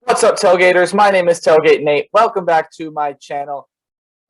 What's up, Tailgaters? My name is Tailgate Nate. Welcome back to my channel.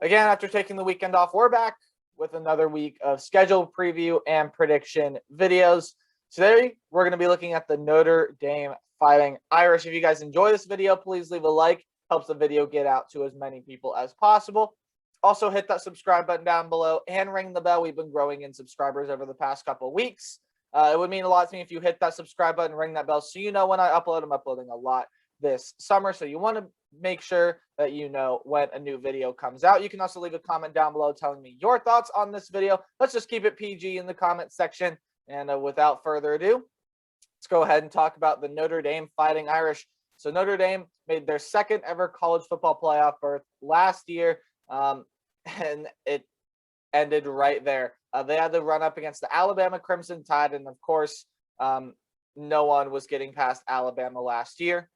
Again, after taking the weekend off, we're back with another week of schedule preview and prediction videos. Today, we're going to be looking at the Notre Dame Fighting Irish. If you guys enjoy this video, please leave a like. Helps the video get out to as many people as possible. Also, hit that subscribe button down below and ring the bell. We've been growing in subscribers over the past couple of weeks. It would mean a lot to me if you hit that subscribe button, ring that bell, so you know when I upload. I'm uploading a lot this summer, so you want to make sure that you know when a new video comes out. You can also leave a comment down below telling me your thoughts on this video. Let's just keep it PG in the comment section. And without further ado, let's go ahead and talk about the Notre Dame Fighting Irish. So Notre Dame made their second ever college football playoff berth last year, and it ended right there. They had to run up against the Alabama Crimson Tide, and of course, no one was getting past Alabama last year.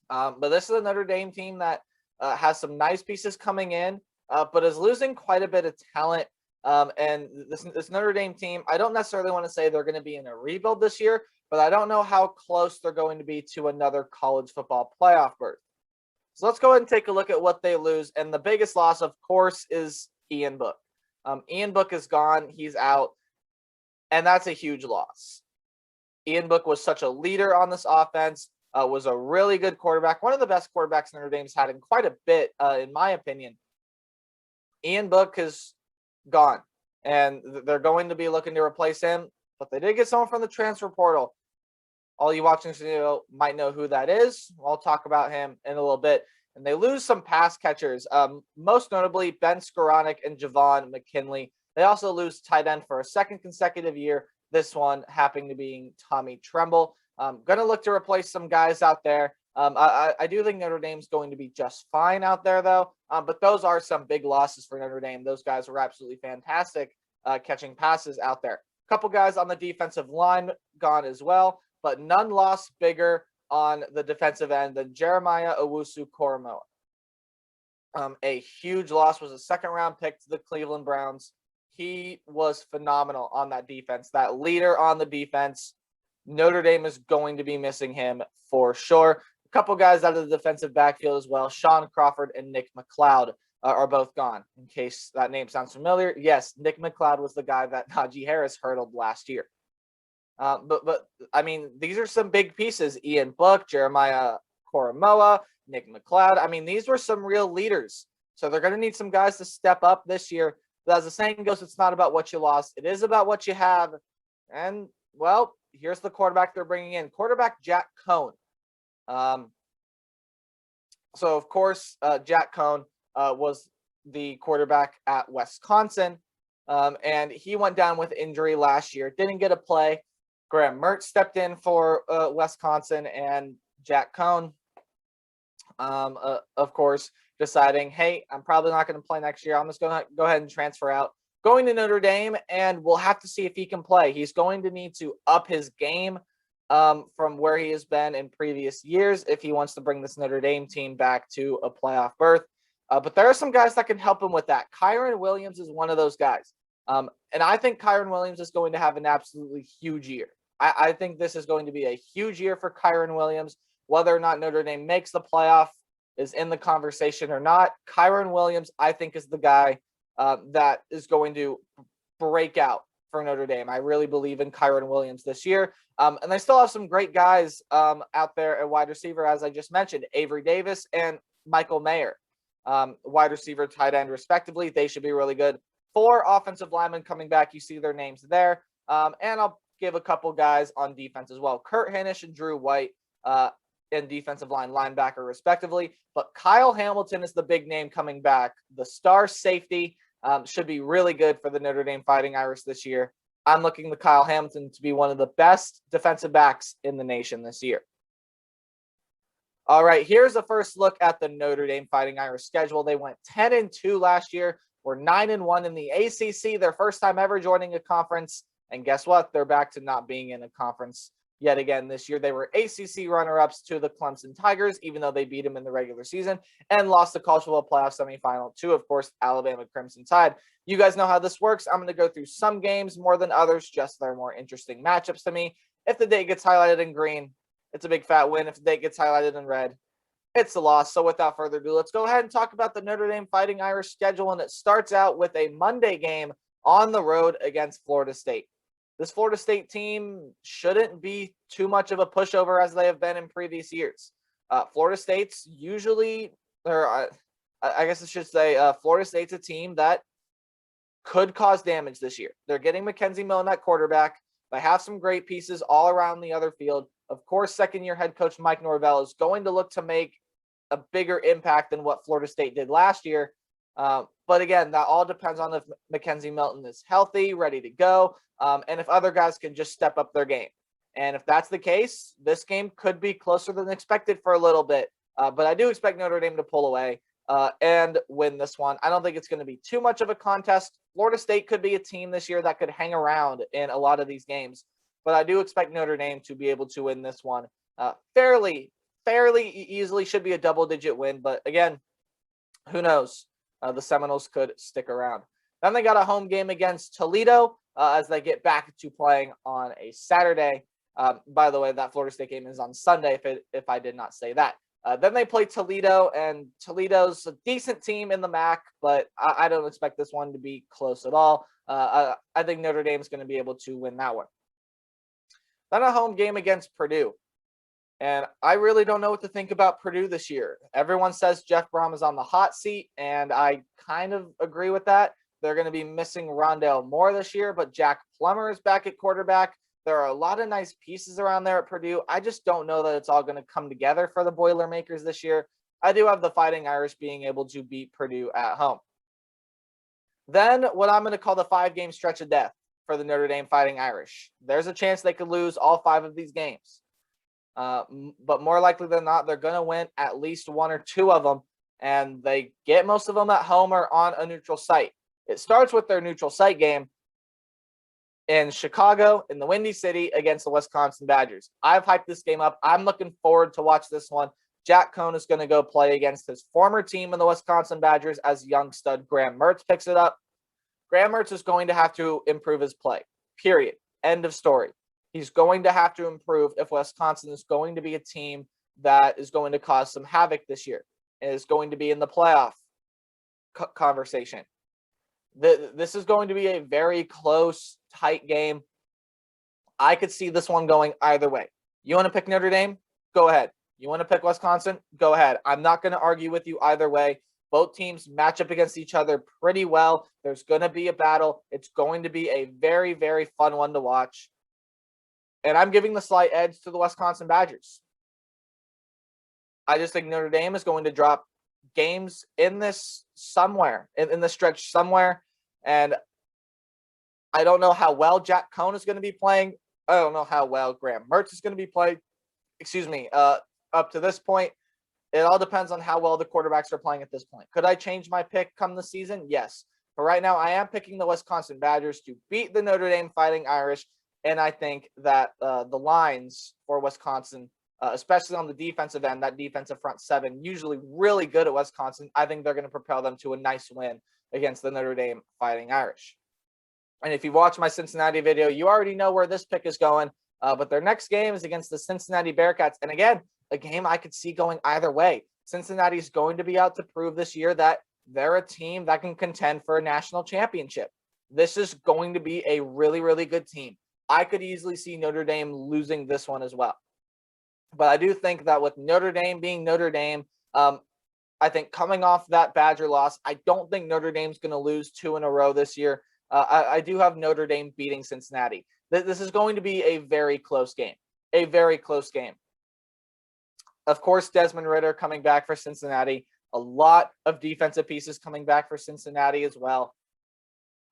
But this is a Notre Dame team that has some nice pieces coming in, but is losing quite a bit of talent. And this Notre Dame team, I don't necessarily want to say they're going to be in a rebuild this year, but I don't know how close they're going to be to another college football playoff berth. So let's go ahead and take a look at what they lose. And the biggest loss, of course, is Ian Book. Ian Book is gone. He's out. And that's a huge loss. Ian Book was such a leader on this offense. Was a really good quarterback, one of the best quarterbacks Notre Dame's had in quite a bit, in my opinion. Ian Book is gone, and they're going to be looking to replace him, but they did get someone from the transfer portal. All you watching this video might know who that is. I'll talk about him in a little bit. And they lose some pass catchers, most notably Ben Skoranek and Javon McKinley. They also lose tight end for a second consecutive year, this one happening to being Tommy Tremble. Going to look to replace some guys out there. I do think Notre Dame's going to be just fine out there, though. But those are some big losses for Notre Dame. Those guys were absolutely fantastic catching passes out there. A couple guys on the defensive line gone as well, but none lost bigger on the defensive end than Jeremiah Owusu-Koramoah. A huge loss, was a second-round pick to the Cleveland Browns. He was phenomenal on that defense, that leader on the defense. Notre Dame is going to be missing him for sure. A couple guys out of the defensive backfield as well. Sean Crawford and Nick McLeod are both gone. In case that name sounds familiar, yes, Nick McLeod was the guy that Najee Harris hurdled last year. But I mean, these are some big pieces. Ian Book, Jeremiah Koramoah, Nick McLeod. I mean, these were some real leaders. So they're going to need some guys to step up this year. But as the saying goes, it's not about what you lost. It is about what you have. And, well, here's the quarterback they're bringing in. Quarterback Jack Coan. So, of course, Jack Coan was the quarterback at Wisconsin. And he went down with injury last year. Didn't get a play. Graham Mertz stepped in for Wisconsin, and Jack Coan, of course, deciding, hey, I'm probably not going to play next year. I'm just going to go ahead and transfer out. Going to Notre Dame, and we'll have to see if he can play. He's going to need to up his game from where he has been in previous years if he wants to bring this Notre Dame team back to a playoff berth. But there are some guys that can help him with that. Kyron Williams is one of those guys. And I think Kyron Williams is going to have an absolutely huge year. I think this is going to be a huge year for Kyron Williams. Whether or not Notre Dame makes the playoff is in the conversation or not. Kyron Williams, I think, is the guy that is going to break out for Notre Dame. I really believe in Kyron Williams this year. And they still have some great guys out there at wide receiver, as I just mentioned, Avery Davis and Michael Mayer, wide receiver, tight end, respectively. They should be really good. 4 offensive linemen coming back. You see their names there. And I'll give a couple guys on defense as well. Kurt Hanish and Drew White in defensive line, linebacker, respectively. But Kyle Hamilton is the big name coming back. The star safety should be really good for the Notre Dame Fighting Irish this year. I'm looking to Kyle Hamilton to be one of the best defensive backs in the nation this year. All right, here's a first look at the Notre Dame Fighting Irish schedule. They went 10-2 last year. We're 9-1 in the ACC, their first time ever joining a conference. And guess what? They're back to not being in a conference yet again this year. They were ACC runner-ups to the Clemson Tigers, even though they beat them in the regular season, and lost the college football playoff semifinal to, of course, Alabama Crimson Tide. You guys know how this works. I'm going to go through some games more than others, just they're more interesting matchups to me. If the date gets highlighted in green, It's a big fat win. If the date gets highlighted in red, it's a loss. So without further ado, let's go ahead and talk about the Notre Dame Fighting Irish schedule. And it starts out with a Monday game on the road against Florida State. This Florida State team shouldn't be too much of a pushover as they have been in previous years. Florida State's usually, or I guess I should say, Florida State's a team that could cause damage this year. They're getting Mackenzie Milne at quarterback. They have some great pieces all around the other field. Of course, second-year head coach Mike Norvell is going to look to make a bigger impact than what Florida State did last year. But again, that all depends on if Mackenzie Milton is healthy, ready to go, and if other guys can just step up their game. And if that's the case, this game could be closer than expected for a little bit. But I do expect Notre Dame to pull away and win this one. I don't think it's going to be too much of a contest. Florida State could be a team this year that could hang around in a lot of these games. But I do expect Notre Dame to be able to win this one fairly easily. Should be a double-digit win. But again, who knows? The Seminoles could stick around. Then they got a home game against Toledo as they get back to playing on a Saturday. By the way, that Florida State game is on Sunday, if I did not say that. Then they play Toledo, and Toledo's a decent team in the MAC, but I don't expect this one to be close at all. I think Notre Dame's going to be able to win that one. Then a home game against Purdue. And I really don't know what to think about Purdue this year. Everyone says Jeff Brom is on the hot seat, and I kind of agree with that. They're going to be missing Rondale Moore this year, but Jack Plummer is back at quarterback. There are a lot of nice pieces around there at Purdue. I just don't know that it's all going to come together for the Boilermakers this year. I do have the Fighting Irish being able to beat Purdue at home. Then what I'm going to call the 5-game stretch of death for the Notre Dame Fighting Irish. There's a chance they could lose all 5 of these games. But more likely than not, they're going to win at least 1 or 2 of them, and they get most of them at home or on a neutral site. It starts with their neutral site game in Chicago, in the Windy City, against the Wisconsin Badgers. I've hyped this game up. I'm looking forward to watch this one. Jack Coan is going to go play against his former team in the Wisconsin Badgers as young stud Graham Mertz picks it up. Graham Mertz is going to have to improve his play, period. End of story. He's going to have to improve if Wisconsin is going to be a team that is going to cause some havoc this year and is going to be in the playoff conversation. This is going to be a very close, tight game. I could see this one going either way. You want to pick Notre Dame? Go ahead. You want to pick Wisconsin? Go ahead. I'm not going to argue with you either way. Both teams match up against each other pretty well. There's going to be a battle. It's going to be a very, very fun one to watch. And I'm giving the slight edge to the Wisconsin Badgers. I just think Notre Dame is going to drop games in this somewhere, in the stretch somewhere. And I don't know how well Jack Coan is going to be playing. I don't know how well Graham Mertz is going to be playing. Up to this point. It all depends on how well the quarterbacks are playing at this point. Could I change my pick come the season? Yes. But right now, I am picking the Wisconsin Badgers to beat the Notre Dame Fighting Irish. And I think that the lines for Wisconsin, especially on the defensive end, that defensive front 7, usually really good at Wisconsin. I think they're going to propel them to a nice win against the Notre Dame Fighting Irish. And if you watch my Cincinnati video, you already know where this pick is going. But their next game is against the Cincinnati Bearcats. And again, a game I could see going either way. Cincinnati is going to be out to prove this year that they're a team that can contend for a national championship. This is going to be a really, really good team. I could easily see Notre Dame losing this one as well. But I do think that with Notre Dame being Notre Dame, I think coming off that Badger loss, I don't think Notre Dame's going to lose 2 in a row this year. I do have Notre Dame beating Cincinnati. This is going to be a very close game. A very close game. Of course, Desmond Ridder coming back for Cincinnati. A lot of defensive pieces coming back for Cincinnati as well.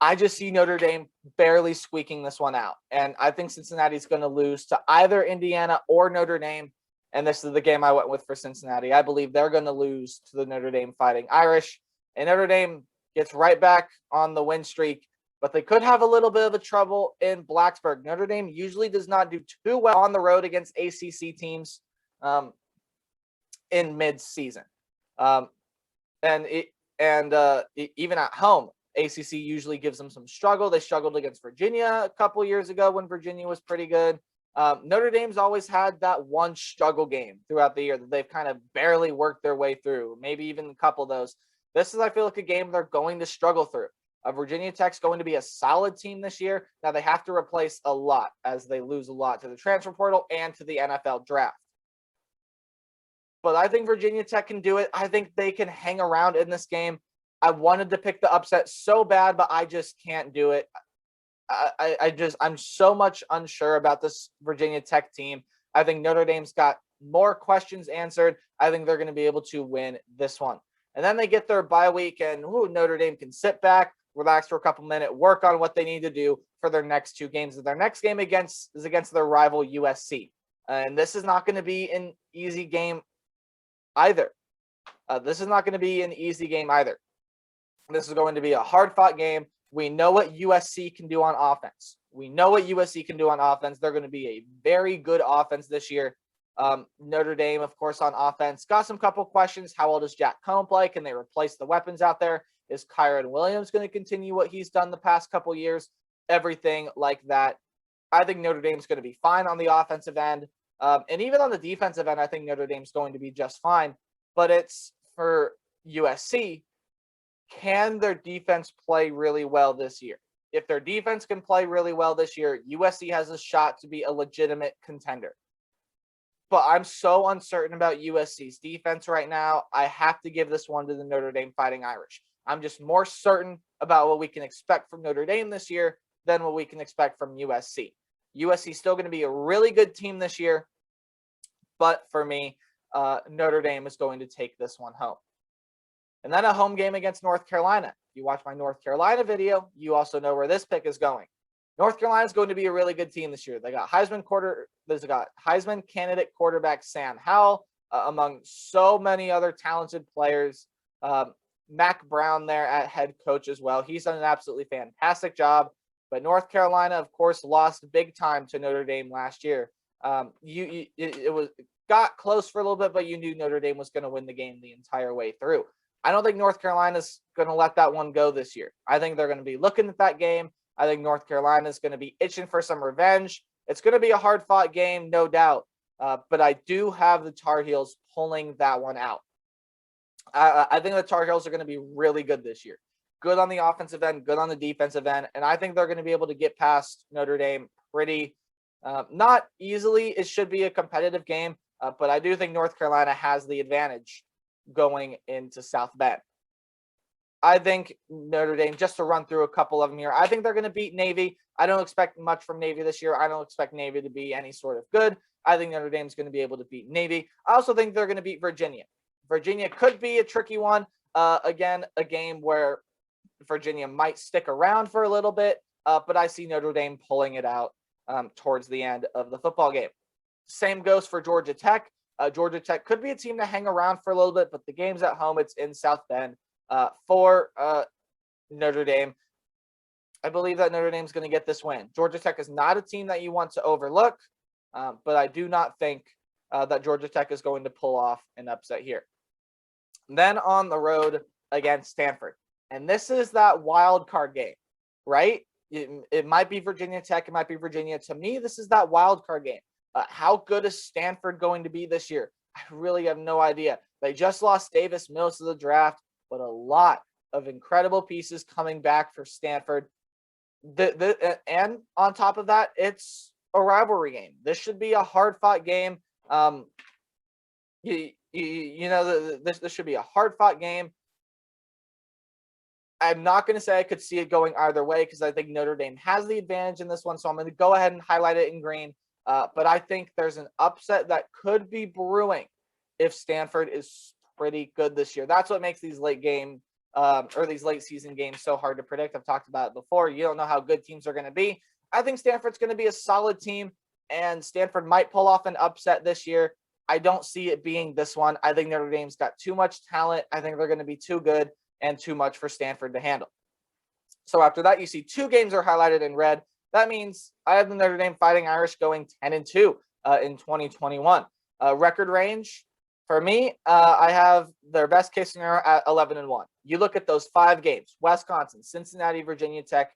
I just see Notre Dame barely squeaking this one out. And I think Cincinnati's going to lose to either Indiana or Notre Dame. And this is the game I went with for Cincinnati. I believe they're going to lose to the Notre Dame Fighting Irish. And Notre Dame gets right back on the win streak. But they could have a little bit of a trouble in Blacksburg. Notre Dame usually does not do too well on the road against ACC teams in mid-season. Even at home, ACC usually gives them some struggle. They struggled against Virginia a couple years ago when Virginia was pretty good. Notre Dame's always had that one struggle game throughout the year that they've kind of barely worked their way through, maybe even a couple of those. This is, I feel like, a game they're going to struggle through. Virginia Tech's going to be a solid team this year. Now, they have to replace a lot as they lose a lot to the transfer portal and to the NFL draft. But I think Virginia Tech can do it. I think they can hang around in this game. I wanted to pick the upset so bad, but I just can't do it. I'm so much unsure about this Virginia Tech team. I think Notre Dame's got more questions answered. I think they're going to be able to win this one. And then they get their bye week, and Notre Dame can sit back, relax for a couple minutes, work on what they need to do for their next two games. Their next game is against their rival USC. And this is not going to be an easy game either. This is not going to be an easy game either. This is going to be a hard-fought game. We know what USC can do on offense. They're going to be a very good offense this year. Notre Dame, of course, on offense. Got some couple questions. How old does Jack Coan play? Can they replace the weapons out there? Is Kyron Williams going to continue what he's done the past couple years? Everything like that. I think Notre Dame's going to be fine on the offensive end. And even on the defensive end, I think Notre Dame's going to be just fine. But it's for USC. Can their defense play really well this year? If their defense can play really well this year, USC has a shot to be a legitimate contender. But I'm so uncertain about USC's defense right now. I have to give this one to the Notre Dame Fighting Irish. I'm just more certain about what we can expect from Notre Dame this year than what we can expect from USC. USC is still going to be a really good team this year. But for me, Notre Dame is going to take this one home. And then a home game against North Carolina. If you watch my North Carolina video, you also know where this pick is going. North Carolina is going to be a really good team this year. They got Heisman candidate quarterback Sam Howell, among so many other talented players. Mac Brown there at head coach as well. He's done an absolutely fantastic job. But North Carolina, of course, lost big time to Notre Dame last year. It got close for a little bit, but you knew Notre Dame was going to win the game the entire way through. I don't think North Carolina's going to let that one go this year. I think they're going to be looking at that game. I think North Carolina is going to be itching for some revenge. It's going to be a hard-fought game, no doubt. But I do have the Tar Heels pulling that one out. I think the Tar Heels are going to be really good this year. Good on the offensive end, good on the defensive end. And I think they're going to be able to get past Notre Dame pretty, not easily. It should be a competitive game. But I do think North Carolina has the advantage going into South Bend. I think Notre Dame, just to run through a couple of them here, I think they're going to beat Navy. I don't expect much from Navy this year. I don't expect Navy to be any sort of good. I think Notre Dame's going to be able to beat Navy. I also think they're going to beat Virginia. Virginia could be a tricky one. Again, a game where Virginia might stick around for a little bit, but I see Notre Dame pulling it out towards the end of the football game. Same goes for Georgia Tech. Georgia Tech could be a team to hang around for a little bit, but the game's at home. It's in South Bend. For Notre Dame, I believe that Notre Dame's going to get this win. Georgia Tech is not a team that you want to overlook, but I do not think that Georgia Tech is going to pull off an upset here. Then on the road against Stanford. And this is that wild card game, right? It might be Virginia Tech. It might be Virginia. To me, this is that wild card game. How good is Stanford going to be this year? I really have no idea. They just lost Davis Mills to the draft, but a lot of incredible pieces coming back for Stanford. And on top of that, it's a rivalry game. This should be a hard-fought game. This should be a hard-fought game. I'm not going to say I could see it going either way because I think Notre Dame has the advantage in this one, so I'm going to go ahead and highlight it in green. But I think there's an upset that could be brewing if Stanford is pretty good this year. That's what makes these late season games so hard to predict. I've talked about it before. You don't know how good teams are going to be. I think Stanford's going to be a solid team, and Stanford might pull off an upset this year. I don't see it being this one. I think Notre Dame's got too much talent. I think they're going to be too good and too much for Stanford to handle. So after that, you see two games are highlighted in red. That means I have the Notre Dame Fighting Irish going 10-2 in 2021. Record range for me, I have their best case scenario at 11-1. You look at those 5 games: Wisconsin, Cincinnati, Virginia Tech,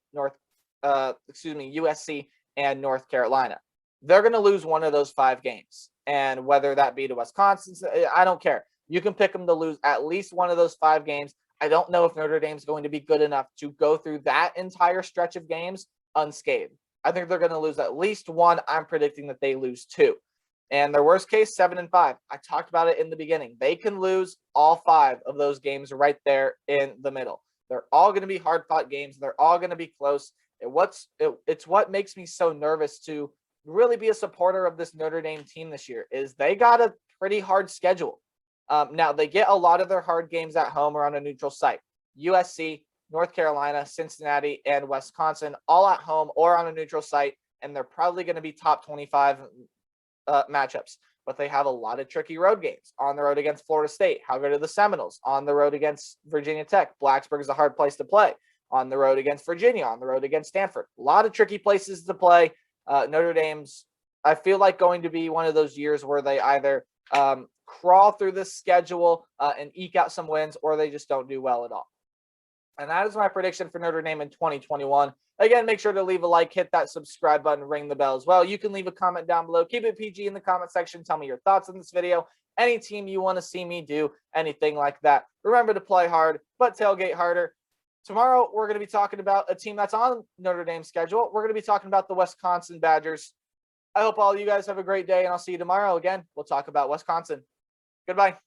USC, and North Carolina. they're going to lose one of those 5 games. And whether that be to Wisconsin, I don't care. You can pick them to lose at least one of those 5 games. I don't know if Notre Dame's going to be good enough to go through that entire stretch of games unscathed. I think they're going to lose at least one. I'm predicting that they lose 2. And their worst case, 7-5. I talked about it in the beginning. They can lose all 5 of those games right there in the middle. They're all going to be hard-fought games. They're all going to be close. It's what makes me so nervous to really be a supporter of this Notre Dame team this year is they got a pretty hard schedule. Now, they get a lot of their hard games at home or on a neutral site. USC, North Carolina, Cincinnati, and Wisconsin, all at home or on a neutral site, and they're probably going to be top 25 matchups. But they have a lot of tricky road games. On the road against Florida State. How good are the Seminoles? On the road against Virginia Tech. Blacksburg is a hard place to play. On the road against Virginia. On the road against Stanford. A lot of tricky places to play. Notre Dame's, I feel like, going to be one of those years where they either crawl through this schedule and eke out some wins, or they just don't do well at all. And that is my prediction for Notre Dame in 2021. Again, make sure to leave a like, hit that subscribe button, ring the bell as well. You can leave a comment down below. Keep it PG in the comment section. Tell me your thoughts on this video. Any team you want to see me do, anything like that. Remember to play hard, but tailgate harder. Tomorrow, we're going to be talking about a team that's on Notre Dame's schedule. We're going to be talking about the Wisconsin Badgers. I hope all of you guys have a great day, and I'll see you tomorrow again. We'll talk about Wisconsin. Goodbye.